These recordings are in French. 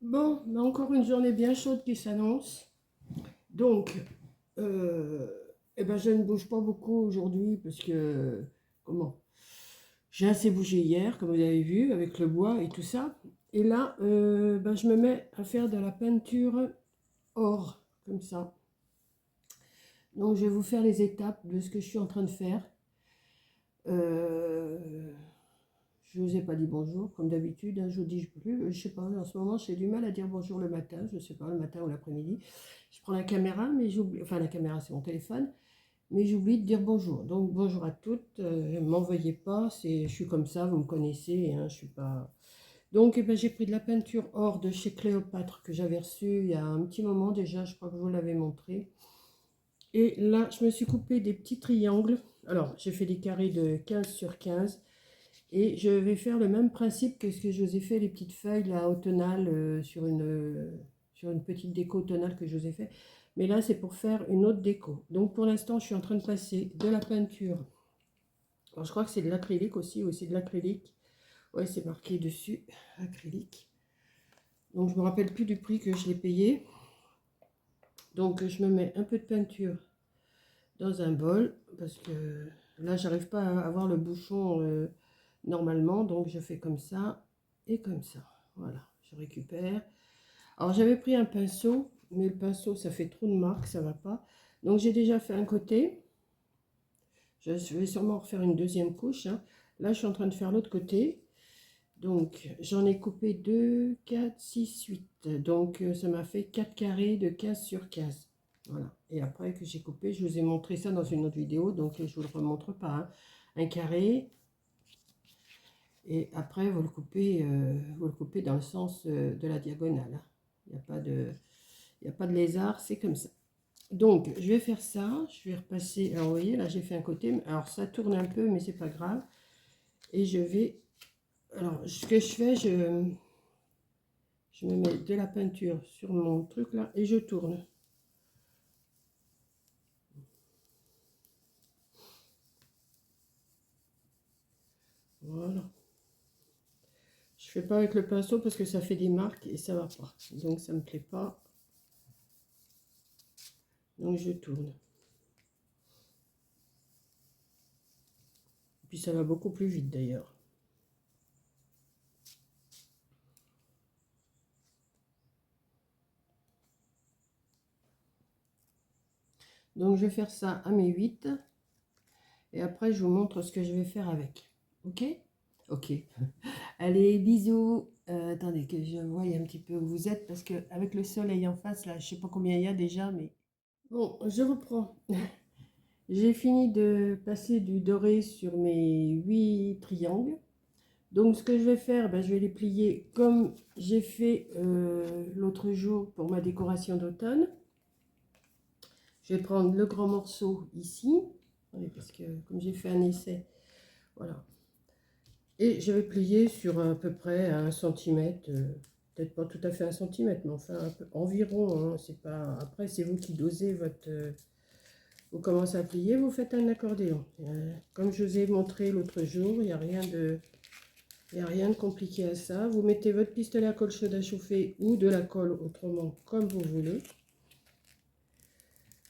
Bon, encore une journée bien chaude qui s'annonce. Donc, euh, je ne bouge pas beaucoup aujourd'hui parce que, comment? J'ai assez bougé hier, comme vous avez vu, avec le bois et tout ça. Et là, je me mets à faire de la peinture or, comme ça. Donc, je vais vous faire les étapes de ce que je suis en train de faire. Euh, je vous ai pas dit bonjour, comme d'habitude, hein, je vous dis plus. Je sais pas, en ce moment, j'ai du mal à dire bonjour le matin, je sais pas, le matin ou l'après-midi. Je prends la caméra, mais j'oublie, enfin la caméra c'est mon téléphone, mais j'oublie de dire bonjour. Donc bonjour à toutes, m'en veuillez pas, je suis comme ça, vous me connaissez, hein, je suis pas... Donc j'ai pris de la peinture or de chez Cléopâtre que j'avais reçue il y a un petit moment déjà, je crois que je vous l'avais montré. Et là, je me suis coupé des petits triangles. Alors, j'ai fait des carrés de 15 sur 15. Et je vais faire le même principe que ce que je vous ai fait, les petites feuilles là, automnales sur une petite déco automnale que je vous ai fait. Mais là, c'est pour faire une autre déco. Donc pour l'instant, je suis en train de passer de la peinture. Alors je crois que c'est de l'acrylique aussi, ou c'est de l'acrylique. Ouais, c'est marqué dessus, acrylique. Donc je ne me rappelle plus du prix que je l'ai payé. Donc je me mets un peu de peinture dans un bol, parce que là, j'arrive pas à avoir le bouchon normalement. Donc je fais comme ça et comme ça. Voilà, je récupère. Alors j'avais pris un pinceau, mais le pinceau ça fait trop de marques, ça va pas. Donc j'ai déjà fait un côté. Je vais sûrement refaire une deuxième couche, hein. Là je suis en train de faire l'autre côté. Donc j'en ai coupé 2, 4, 6, 8. Donc ça m'a fait 4 carrés de 15 sur 15. Voilà. Et après que j'ai coupé, je vous ai montré ça dans une autre vidéo, donc je ne vous le remontre pas, hein. Un carré, et après vous le coupez dans le sens de la diagonale, hein. Il n'y a pas de, il n'y a pas de lézard, c'est comme ça. Donc, je vais faire ça. Je vais repasser. Alors, vous voyez, là, j'ai fait un côté. Alors, ça tourne un peu, mais c'est pas grave. Et je vais... Alors, ce que je fais, je me mets de la peinture sur mon truc, là, et je tourne. Voilà. Je fais pas avec le pinceau parce que ça fait des marques et ça va pas. Donc, ça me plaît pas. Donc, je tourne. Et puis, ça va beaucoup plus vite, d'ailleurs. Donc, je vais faire ça à mes 8. Et après, je vous montre ce que je vais faire avec. Ok? Ok. Allez, bisous. Attendez que je voie un petit peu où vous êtes, parce que avec le soleil en face, là, je sais pas combien il y a déjà, mais... Bon, je reprends. J'ai fini de passer du doré sur mes 8 triangles. Donc, ce que je vais faire, je vais les plier comme j'ai fait l'autre jour pour ma décoration d'automne. Je vais prendre le grand morceau ici, parce que comme j'ai fait un essai, voilà. Et je vais plier sur à peu près 1 centimètre, peut-être pas tout à fait 1 centimètre, mais enfin environ, hein, c'est pas... Après, c'est vous qui dosez votre... vous commencez à plier, vous faites un accordéon. Comme je vous ai montré l'autre jour, il n'y a rien de... Il n'y a rien de compliqué à ça. Vous mettez votre pistolet à colle chaude à chauffer ou de la colle autrement, comme vous voulez.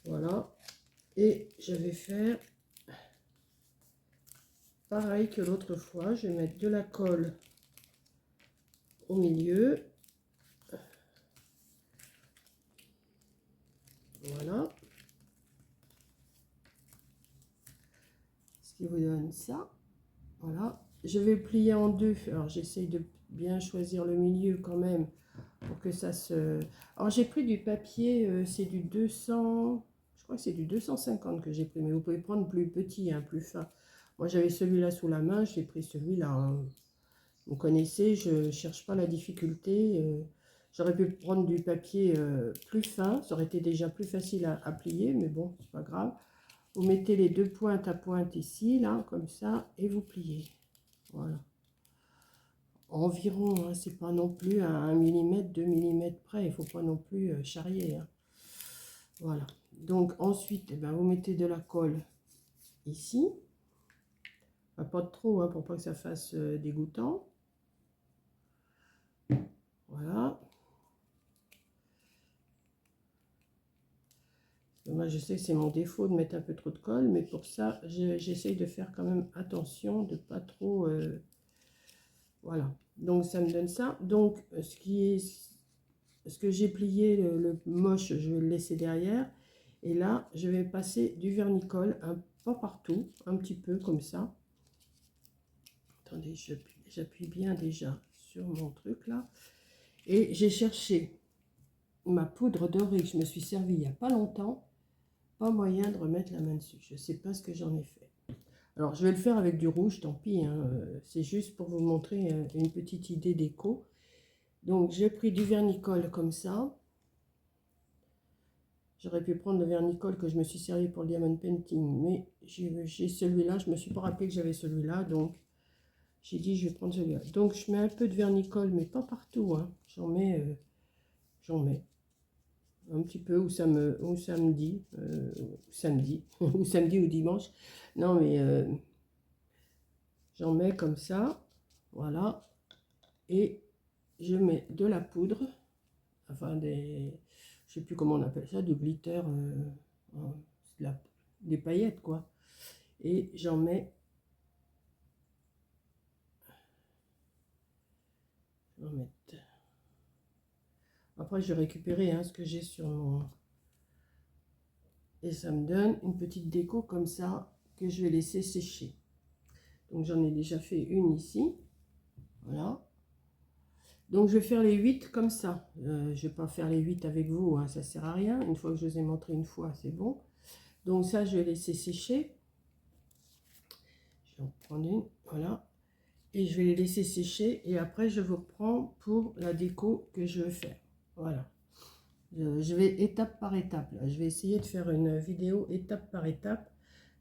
Voilà. Et je vais faire pareil que l'autre fois. Je vais mettre de la colle au milieu. Voilà. Ce qui vous donne ça. Voilà. Je vais plier en deux. Alors j'essaye de bien choisir le milieu quand même pour que ça se... Alors j'ai pris du papier, c'est du 200... Je crois que c'est du 250 que j'ai pris, mais vous pouvez prendre plus petit, hein, plus fin. Moi j'avais celui-là sous la main, j'ai pris celui-là, hein. Vous connaissez, je ne cherche pas la difficulté. J'aurais pu prendre du papier plus fin, ça aurait été déjà plus facile à plier, mais bon, c'est pas grave. Vous mettez les deux pointes à pointe ici, là, comme ça, et vous pliez. Voilà. Environ, hein, c'est pas non plus à 1 mm, 2 mm près, il ne faut pas non plus charrier, hein. Voilà. Donc ensuite, vous mettez de la colle ici. Pas de trop, hein, pour pas que ça fasse dégoûtant. Voilà. Moi, je sais que c'est mon défaut de mettre un peu trop de colle, mais pour ça, j'essaye de faire quand même attention, de pas trop... voilà. Donc, ça me donne ça. Donc, ce que j'ai plié, le moche, je vais le laisser derrière. Et là, je vais passer du vernicole, pas partout, un petit peu comme ça. Attendez, j'appuie bien déjà sur mon truc là. Et j'ai cherché ma poudre dorée que je me suis servie il n'y a pas longtemps. Pas moyen de remettre la main dessus. Je ne sais pas ce que j'en ai fait. Alors, je vais le faire avec du rouge, tant pis. Hein, c'est juste pour vous montrer une petite idée déco. Donc, j'ai pris du vernicole comme ça. J'aurais pu prendre le vernicole que je me suis servi pour le diamond painting, mais j'ai celui-là. Je ne me suis pas rappelé que j'avais celui-là, donc j'ai dit je vais prendre celui-là. Donc, je mets un peu de vernicole, mais pas partout. Hein. J'en mets un petit peu ou samedi, ou samedi ou dimanche. Non, mais j'en mets comme ça, voilà, et je mets de la poudre, enfin je sais plus comment on appelle ça, du glitter, des paillettes quoi, et j'en mets, après je vais récupérer hein, ce que j'ai sur mon, et ça me donne une petite déco comme ça, que je vais laisser sécher. Donc j'en ai déjà fait une ici, voilà. Donc, je vais faire les 8 comme ça. Je ne vais pas faire les 8 avec vous, hein, ça ne sert à rien. Une fois que je vous ai montré une fois, c'est bon. Donc, ça, je vais laisser sécher. Je vais en prendre une, voilà. Et je vais les laisser sécher. Et après, je vous reprends pour la déco que je veux faire. Voilà. Je vais étape par étape. Là. Je vais essayer de faire une vidéo étape par étape.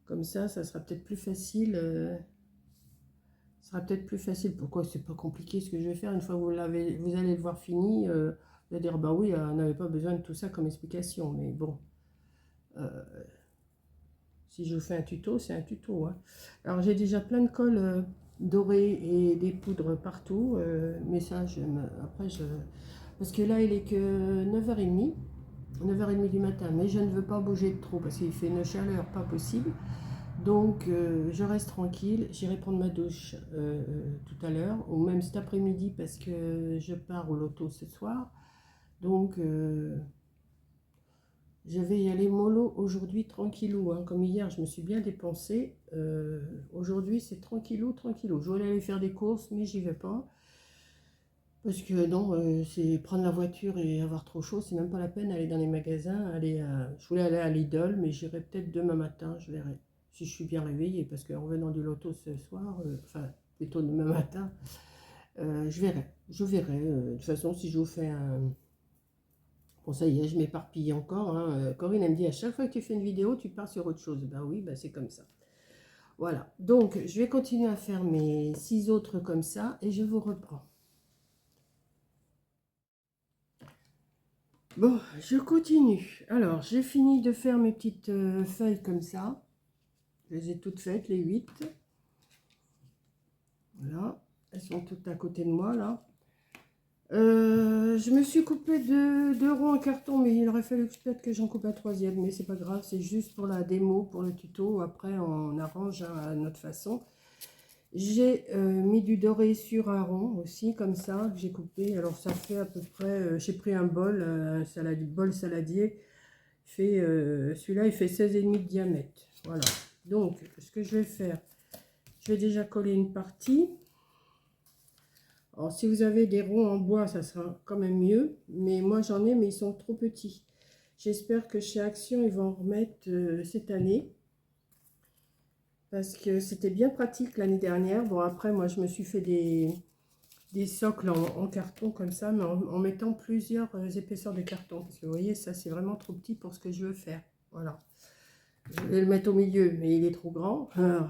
Comme ça sera peut-être plus facile. Pourquoi c'est pas compliqué ce que je vais faire. Une fois que vous allez le voir fini, vous allez dire bah oui, on n'avait pas besoin de tout ça comme explication. Mais bon, si je vous fais un tuto, c'est un tuto. Hein. Alors j'ai déjà plein de colle dorée et des poudres partout. Mais ça, parce que là il est que 9h30. 9h30 du matin, mais je ne veux pas bouger de trop parce qu'il fait une chaleur pas possible. Donc, je reste tranquille. J'irai prendre ma douche tout à l'heure, ou même cet après-midi, parce que je pars au loto ce soir. Donc, je vais y aller mollo aujourd'hui, tranquillou. Hein. Comme hier, je me suis bien dépensée. Aujourd'hui, c'est tranquillou, tranquillou. Je voulais aller faire des courses, mais j'y vais pas. Parce que non, c'est prendre la voiture et avoir trop chaud, c'est même pas la peine d'aller dans les magasins. Je voulais aller à Lidl, mais j'irai peut-être demain matin, je verrai. Si je suis bien réveillée, parce qu'en venant du loto ce soir, enfin plutôt demain matin, je verrai. Je verrai. De toute façon, si je vous fais un... Bon, ça y est, je m'éparpille encore. Hein. Corinne, elle me dit, à chaque fois que tu fais une vidéo, tu pars sur autre chose. Ben oui, ben c'est comme ça. Voilà. Donc, je vais continuer à faire mes 6 autres comme ça, et je vous reprends. Bon, je continue. Alors, j'ai fini de faire mes petites feuilles comme ça. Je les ai toutes faites, les 8. Voilà. Elles sont toutes à côté de moi, là. Je me suis coupé deux ronds en carton, mais il aurait fallu peut-être que j'en coupe un troisième. Mais c'est pas grave, c'est juste pour la démo, pour le tuto. Après, on arrange hein, à notre façon. J'ai mis du doré sur un rond aussi, comme ça, que j'ai coupé. Alors, ça fait à peu près... j'ai pris un bol, bol saladier. Celui-là, il fait 16,5 de diamètre. Voilà. Donc, ce que je vais faire, je vais déjà coller une partie. Alors, si vous avez des ronds en bois, ça sera quand même mieux. Mais moi, j'en ai, mais ils sont trop petits. J'espère que chez Action, ils vont en remettre cette année. Parce que c'était bien pratique l'année dernière. Bon, après, moi, je me suis fait des socles en carton comme ça, mais en mettant plusieurs épaisseurs de carton. Parce que vous voyez, ça, c'est vraiment trop petit pour ce que je veux faire. Voilà. Je vais le mettre au milieu, mais il est trop grand. Alors,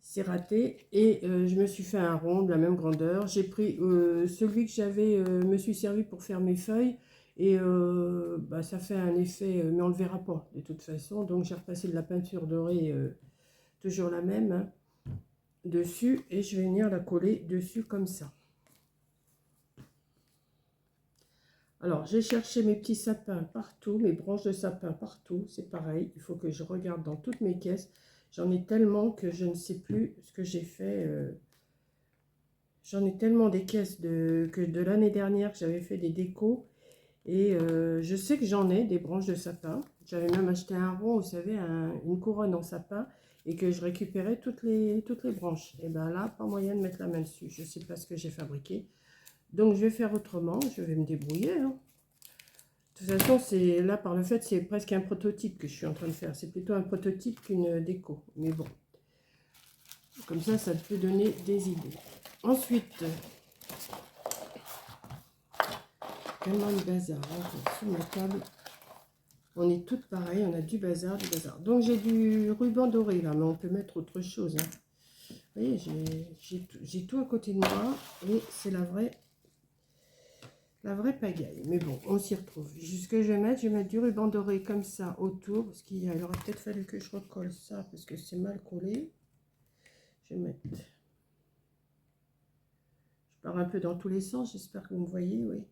c'est raté. Et je me suis fait un rond de la même grandeur. J'ai pris celui que j'avais, me suis servi pour faire mes feuilles. Et bah, ça fait un effet, mais on ne le verra pas de toute façon. Donc j'ai repassé de la peinture dorée, toujours la même, hein, dessus. Et je vais venir la coller dessus comme ça. Alors, j'ai cherché mes petits sapins partout, mes branches de sapin partout. C'est pareil, il faut que je regarde dans toutes mes caisses. J'en ai tellement que je ne sais plus ce que j'ai fait. J'en ai tellement des caisses que de l'année dernière que j'avais fait des décos. Et je sais que j'en ai des branches de sapin. J'avais même acheté un rond, vous savez, une couronne en sapin. Et que je récupérais toutes les branches. Et bien là, pas moyen de mettre la main dessus. Je ne sais pas ce que j'ai fabriqué. Donc je vais faire autrement. Je vais me débrouiller, hein. De toute façon, c'est là, par le fait, c'est presque un prototype que je suis en train de faire. C'est plutôt un prototype qu'une déco. Mais bon, comme ça peut donner des idées. Ensuite, tellement de bazar, hein, sur ma table. On est toutes pareilles, on a du bazar, du bazar. Donc j'ai du ruban doré là, mais on peut mettre autre chose, hein. Vous voyez, j'ai tout à côté de moi et c'est la vraie pagaille. Mais bon, on s'y retrouve. Ce que je vais mettre du ruban doré comme ça autour. Parce qu'il aurait peut-être fallu que je recolle ça parce que c'est mal collé. Je vais mettre... Je pars un peu dans tous les sens, j'espère que vous me voyez, oui.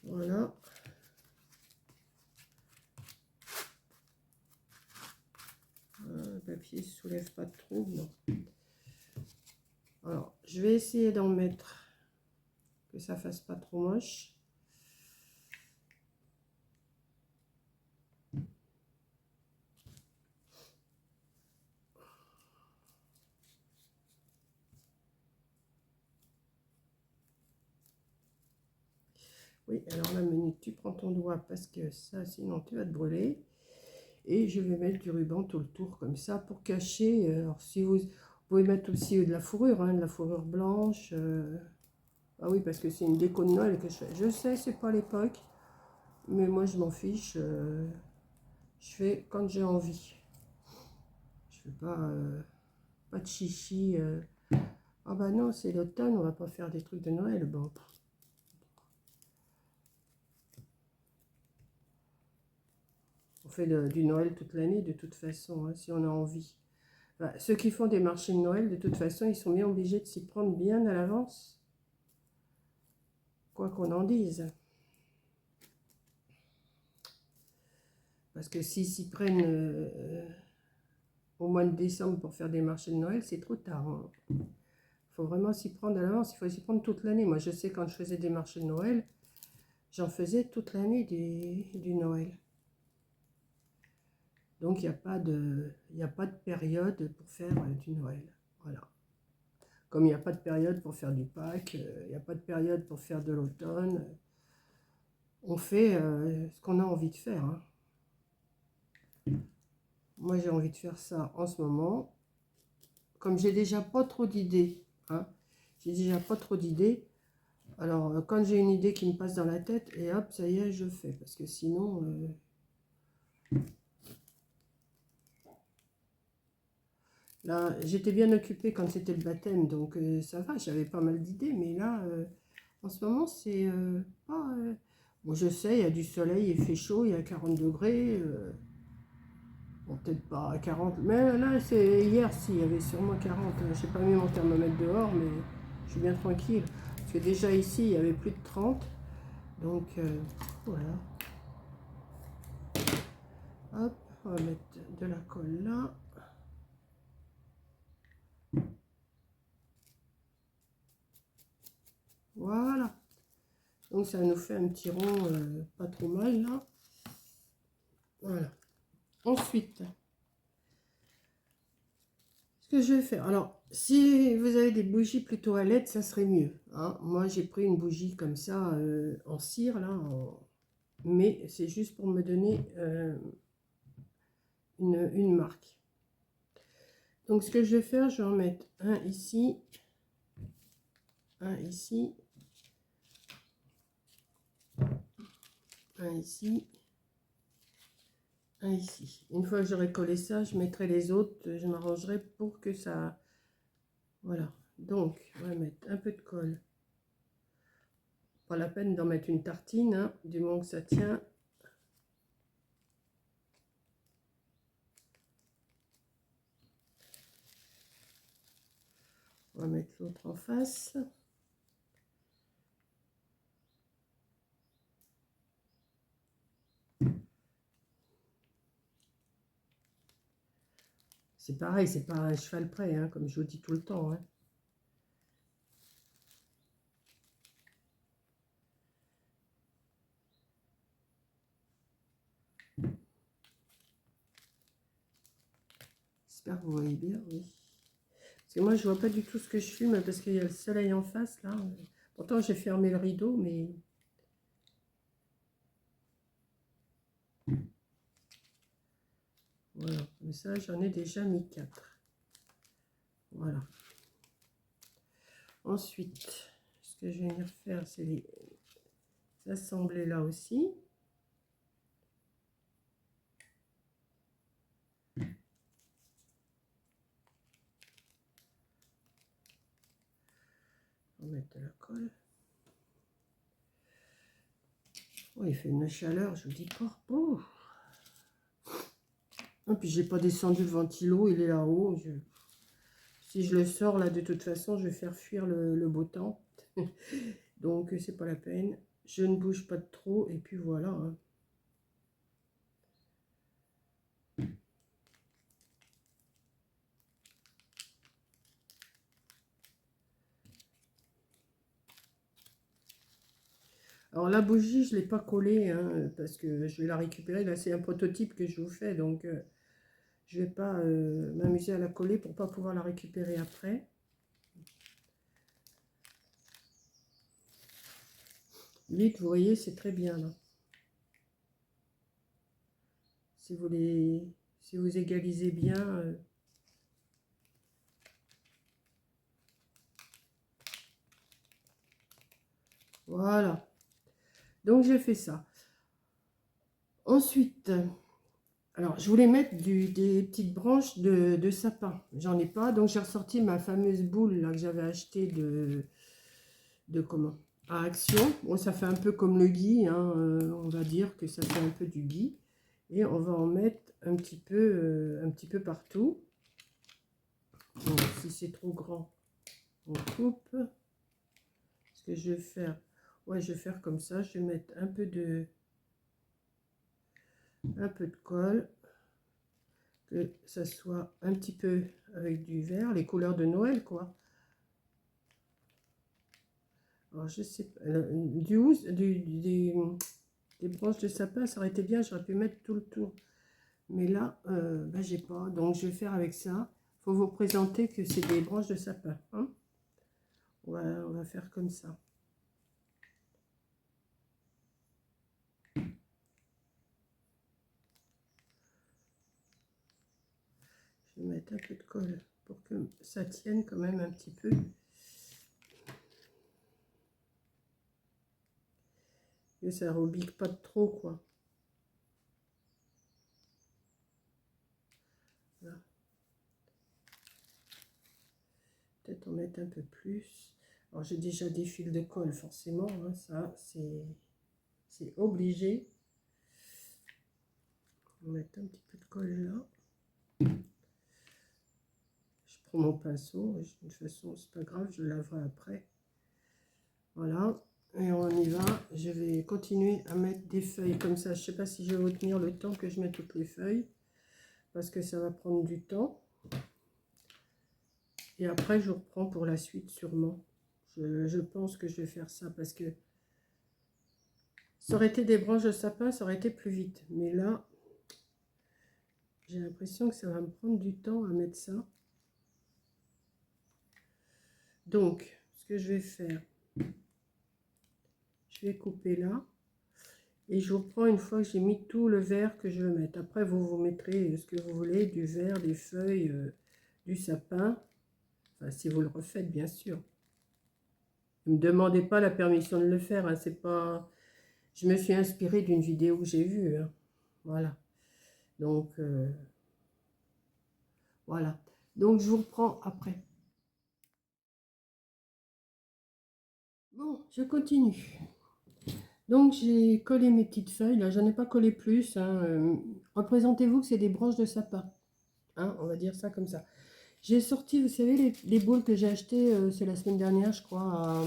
Voilà. Le papier ne se soulève pas trop, non. Alors, je vais essayer d'en mettre, que ça fasse pas trop moche. Oui, alors la minute, tu prends ton doigt parce que ça, sinon tu vas te brûler. Et je vais mettre du ruban tout le tour comme ça pour cacher. Alors si vous pouvez mettre aussi de la fourrure, hein, de la fourrure blanche. Ah oui, parce que c'est une déco de Noël que je fais. Je sais, c'est pas l'époque, mais moi je m'en fiche. Je fais quand j'ai envie. Je fais pas de chichi. Ah bah non, c'est l'automne, on va pas faire des trucs de Noël. Bon. On fait du Noël toute l'année de toute façon, hein, si on a envie. Bah, ceux qui font des marchés de Noël, de toute façon, ils sont bien obligés de s'y prendre bien à l'avance. Quoi qu'on en dise. Parce que s'ils s'y prennent au mois de décembre pour faire des marchés de Noël, c'est trop tard, hein. Il faut vraiment s'y prendre à l'avance, il faut s'y prendre toute l'année. Moi, je sais quand je faisais des marchés de Noël, j'en faisais toute l'année du Noël. Donc, il n'y a pas de période pour faire du Noël. Voilà. Comme il n'y a pas de période pour faire du Pâques, il n'y a pas de période pour faire de l'automne. On fait ce qu'on a envie de faire, hein. Moi, j'ai envie de faire ça en ce moment. Comme j'ai déjà pas trop d'idées, hein, j'ai déjà pas trop d'idées. Alors, quand j'ai une idée qui me passe dans la tête, et hop, ça y est, je fais. Parce que sinon... là, j'étais bien occupée quand c'était le baptême, donc ça va, j'avais pas mal d'idées. Mais là, en ce moment, c'est pas... bon, je sais, il y a du soleil, il fait chaud, il y a 40 degrés. Bon, peut-être pas à 40, mais là, c'est hier, si, il y avait sûrement 40. Je n'ai pas mis mon thermomètre dehors, mais je suis bien tranquille. Parce que déjà ici, il y avait plus de 30. Donc, voilà. Hop, on va mettre de la colle là. Voilà. Donc, ça nous fait un petit rond pas trop mal là. Voilà. Ensuite, ce que je vais faire, alors, si vous avez des bougies plutôt à LED, ça serait mieux, hein. Moi, j'ai pris une bougie comme ça, en cire, là, mais c'est juste pour me donner une marque. Donc, ce que je vais faire, je vais en mettre un ici, un ici, un ici, un ici. Une fois que j'aurai collé ça, je mettrai les autres, je m'arrangerai pour que ça... Voilà. Donc, on va mettre un peu de colle. Pas la peine d'en mettre une tartine, hein, du moment que ça tient. On va mettre l'autre en face. C'est pareil, c'est pas un cheval près, hein, comme je vous dis tout le temps. Hein. J'espère que vous voyez bien, oui. Parce que moi, je vois pas du tout ce que je filme parce qu'il y a le soleil en face, là. Pourtant, j'ai fermé le rideau, mais... Voilà, mais ça, j'en ai déjà mis 4. Voilà. Ensuite, ce que je vais venir faire, c'est les assembler là aussi. On va mettre de la colle. Oh, il fait une chaleur, je vous dis pas. Oh. Et puis, j'ai pas descendu le ventilo, il est là-haut. Si je le sors là, de toute façon, je vais faire fuir le beau temps. Donc, c'est pas la peine. Je ne bouge pas de trop, et puis voilà. Hein. Alors, la bougie, je ne l'ai pas collée, hein, parce que je vais la récupérer. Là, c'est un prototype que je vous fais, donc je ne vais pas m'amuser à la coller pour ne pas pouvoir la récupérer après. Vite, vous voyez, c'est très bien, là. Si vous égalisez bien... voilà. Donc, j'ai fait ça. Ensuite, alors, je voulais mettre des petites branches de sapin. J'en ai pas, donc j'ai ressorti ma fameuse boule là, que j'avais achetée de comment à Action. Bon, ça fait un peu comme le gui, hein, on va dire que ça fait un peu du gui. Et on va en mettre un petit peu partout. Donc, si c'est trop grand, on coupe. Ce que je vais faire, ouais, je vais faire comme ça. Je vais mettre un peu de colle, que ça soit un petit peu avec du vert, les couleurs de Noël, quoi. Alors, je sais pas, des branches de sapin, ça aurait été bien, j'aurais pu mettre tout le tour. Mais là, ben, j'ai pas, donc je vais faire avec ça. Il faut vous représenter que c'est des branches de sapin. Hein. On va faire comme ça. Je vais mettre un peu de colle pour que ça tienne quand même un petit peu. Et ça rebique pas trop, quoi. Voilà. Peut-être en mettre un peu plus. Alors j'ai déjà des fils de colle, forcément, hein, ça c'est obligé. On va mettre un petit peu de colle là. Je prends mon pinceau, de toute façon c'est pas grave, je le laverai après. Voilà, et on y va. Je vais continuer à mettre des feuilles comme ça. Je sais pas si je vais retenir le temps que je mette toutes les feuilles, parce que ça va prendre du temps. Et après je reprends pour la suite sûrement. Je pense que je vais faire ça parce que ça aurait été des branches de sapin, ça aurait été plus vite. Mais là, j'ai l'impression que ça va me prendre du temps à mettre ça. Donc, ce que je vais faire, je vais couper là. Et je vous reprends une fois que j'ai mis tout le vert que je veux mettre. Après, vous mettrez ce que vous voulez, du vert, des feuilles, du sapin. Enfin, si vous le refaites, bien sûr. Ne me demandez pas la permission de le faire. Hein, c'est pas... Je me suis inspirée d'une vidéo que j'ai vue. Hein. Voilà. Donc, voilà. Donc, je vous reprends après. Bon, je continue. Donc, j'ai collé mes petites feuilles. Là, j'en ai pas collé plus. Hein. Représentez-vous que c'est des branches de sapin. Hein, on va dire ça comme ça. J'ai sorti, vous savez, les boules que j'ai achetées, c'est la semaine dernière, je crois,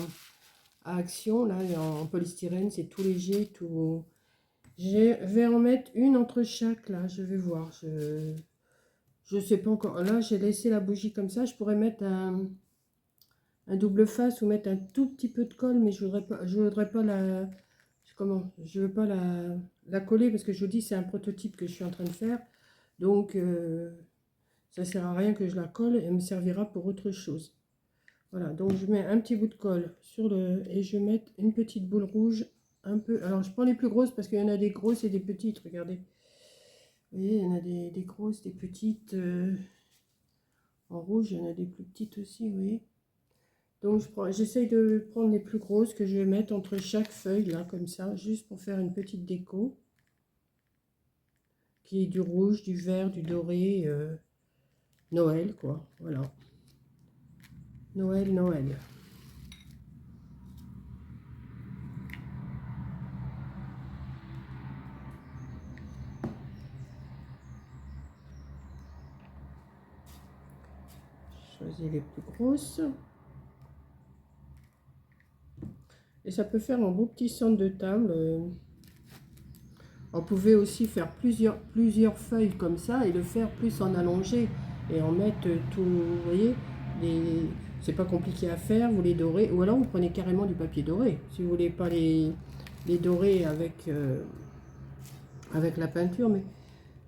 à Action, là, en polystyrène. C'est tout léger, tout... Je vais en mettre une entre chaque, là. Je vais voir. Je sais pas encore. Là, j'ai laissé la bougie comme ça. Je pourrais mettre un double face ou mettre un tout petit peu de colle, mais je voudrais pas la... Comment? Je veux pas la coller parce que je vous dis, c'est un prototype que je suis en train de faire. Donc, ça sert à rien que je la colle. Elle me servira pour autre chose. Voilà, donc je mets un petit bout de colle sur le... Et je vais mettre une petite boule rouge un peu... Alors, je prends les plus grosses parce qu'il y en a des grosses et des petites, regardez. Vous voyez, il y en a des grosses, des petites. En rouge, il y en a des plus petites aussi, vous voyez. Donc, j'essaye de prendre les plus grosses que je vais mettre entre chaque feuille, là, comme ça, juste pour faire une petite déco. Qui est du rouge, du vert, du doré, Noël, quoi. Voilà. Noël, Noël. Choisis les plus grosses. Et ça peut faire un beau petit centre de table. On pouvait aussi faire plusieurs feuilles comme ça et le faire plus en allongé et en mettre tout, vous voyez, c'est pas compliqué à faire, vous les dorez, ou alors vous prenez carrément du papier doré, si vous voulez pas les dorer avec la peinture, mais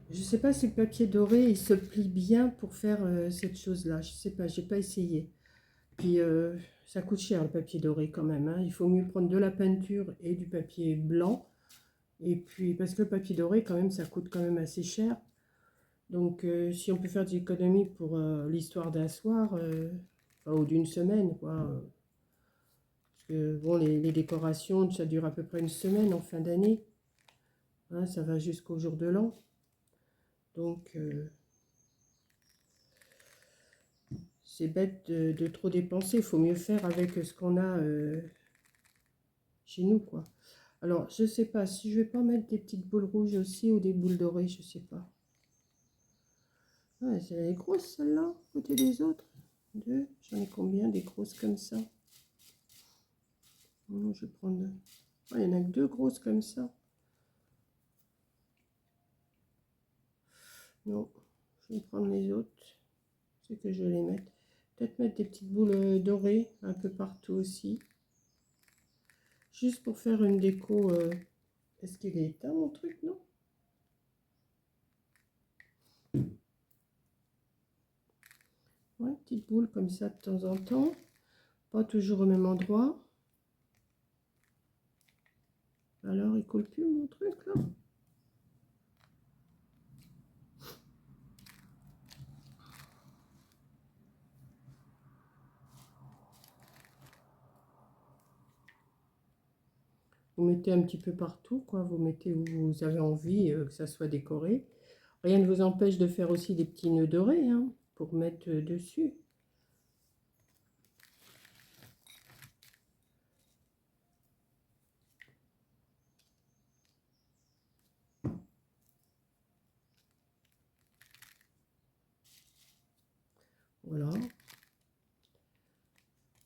je sais pas si le papier doré il se plie bien pour faire cette chose-là, je sais pas, j'ai pas essayé. Puis ça coûte cher le papier doré quand même, hein. Il faut mieux prendre de la peinture et du papier blanc. Et puis, parce que le papier doré, quand même, ça coûte quand même assez cher. Donc, si on peut faire des économies pour l'histoire d'un soir, enfin, ou d'une semaine, quoi. Parce que, bon, les décorations, ça dure à peu près une semaine en fin d'année. Hein, ça va jusqu'au jour de l'an. Donc, c'est bête de trop dépenser. Il faut mieux faire avec ce qu'on a chez nous, quoi. Alors, je sais pas, si je vais pas mettre des petites boules rouges aussi ou des boules dorées, je sais pas. Ouais, elle est grosse celle-là, côté des autres. Deux, j'en ai combien des grosses comme ça? Je vais prendre... il y en a que deux grosses comme ça. Non, je vais prendre les autres. C'est que je vais les mettre. Peut-être mettre des petites boules dorées un peu partout aussi. Juste pour faire une déco. Est-ce qu'il est éteint mon truc? Non. Ouais, petite boule comme ça de temps en temps. Pas toujours au même endroit. Alors, il coule plus mon truc là? Vous mettez un petit peu partout, quoi. Vous mettez où vous avez envie que ça soit décoré. Rien ne vous empêche de faire aussi des petits nœuds dorés, hein, pour mettre dessus. Voilà.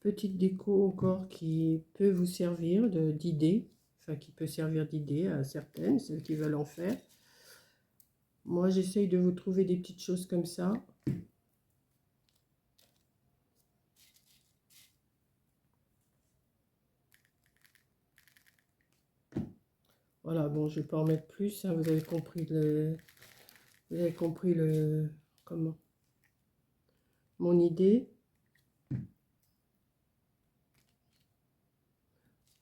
Petite déco encore qui peut vous servir d'idée. Enfin, qui peut servir d'idée à certaines, celles qui veulent en faire. Moi, j'essaye de vous trouver des petites choses comme ça. Voilà, bon, je vais pas en mettre plus, hein, vous avez compris comment, mon idée.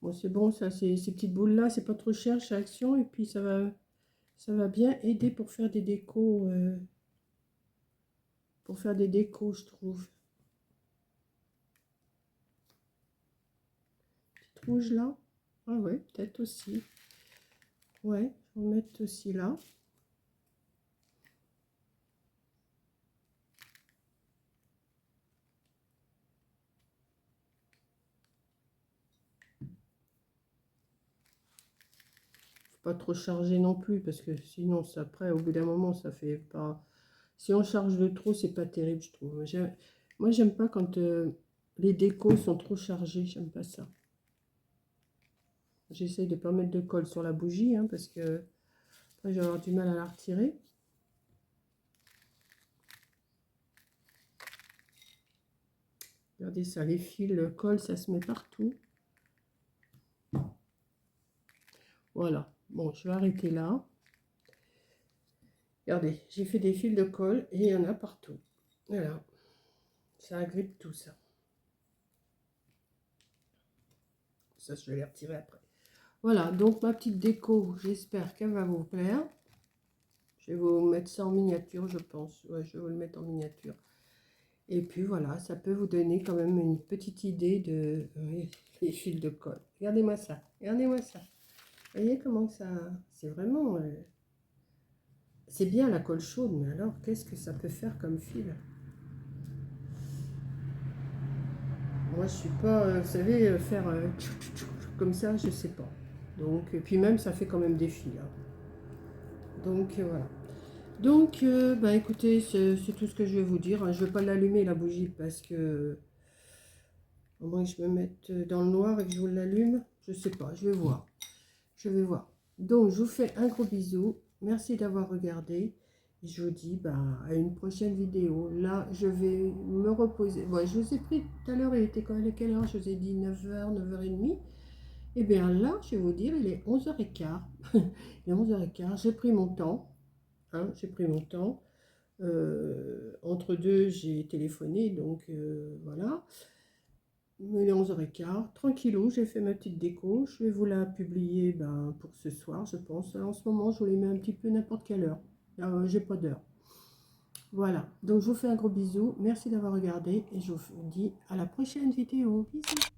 Bon, c'est bon, ça, ces petites boules-là, c'est pas trop cher chez Action, et puis ça va bien aider pour faire des décos, je trouve. Petite rouge là, ah ouais, peut-être aussi. Ouais, je vais en mettre aussi là. Pas trop chargé non plus parce que sinon ça, après au bout d'un moment ça fait pas, si on charge de trop c'est pas terrible je trouve. Moi j'aime pas quand les décos sont trop chargés, j'aime pas ça. J'essaye de pas mettre de colle sur la bougie, hein, parce que après je vais avoir du mal à la retirer. Regardez ça, les fils, le col, ça se met partout. Voilà. Bon, je vais arrêter là. Regardez, j'ai fait des fils de colle et il y en a partout. Voilà. Ça agrippe tout ça. Ça, je vais les retirer après. Voilà, donc ma petite déco, j'espère qu'elle va vous plaire. Je vais vous mettre ça en miniature, je pense. Ouais, je vais vous le mettre en miniature. Et puis voilà, ça peut vous donner quand même une petite idée de les fils de colle. Regardez-moi ça, regardez-moi ça. Vous voyez comment ça... C'est vraiment... c'est bien la colle chaude, mais alors qu'est-ce que ça peut faire comme fil? Moi, je suis pas, vous savez, faire comme ça, je sais pas. Donc, et puis même, ça fait quand même des fils. Hein. Donc, voilà. Donc, bah, écoutez, c'est tout ce que je vais vous dire. Hein. Je ne vais pas l'allumer, la bougie, parce que... Au moins que je me mette dans le noir et que je vous l'allume. Je sais pas, je vais voir. Je vais voir. Donc, je vous fais un gros bisou. Merci d'avoir regardé. Et je vous dis bah, à une prochaine vidéo. Là, je vais me reposer. Bon, je vous ai pris tout à l'heure, il était quand même quelle heure? Je vous ai dit 9h, 9h30. Et bien là, je vais vous dire, il est 11h15. Il est 11h15. J'ai pris mon temps. Hein, j'ai pris mon temps. Entre deux, j'ai téléphoné. Donc, voilà. Il est 11h15, tranquillou, j'ai fait ma petite déco. Je vais vous la publier pour ce soir, je pense. En ce moment, je vous les mets un petit peu n'importe quelle heure. J'ai pas d'heure. Voilà, donc je vous fais un gros bisou. Merci d'avoir regardé et je vous dis à la prochaine vidéo. Bisous.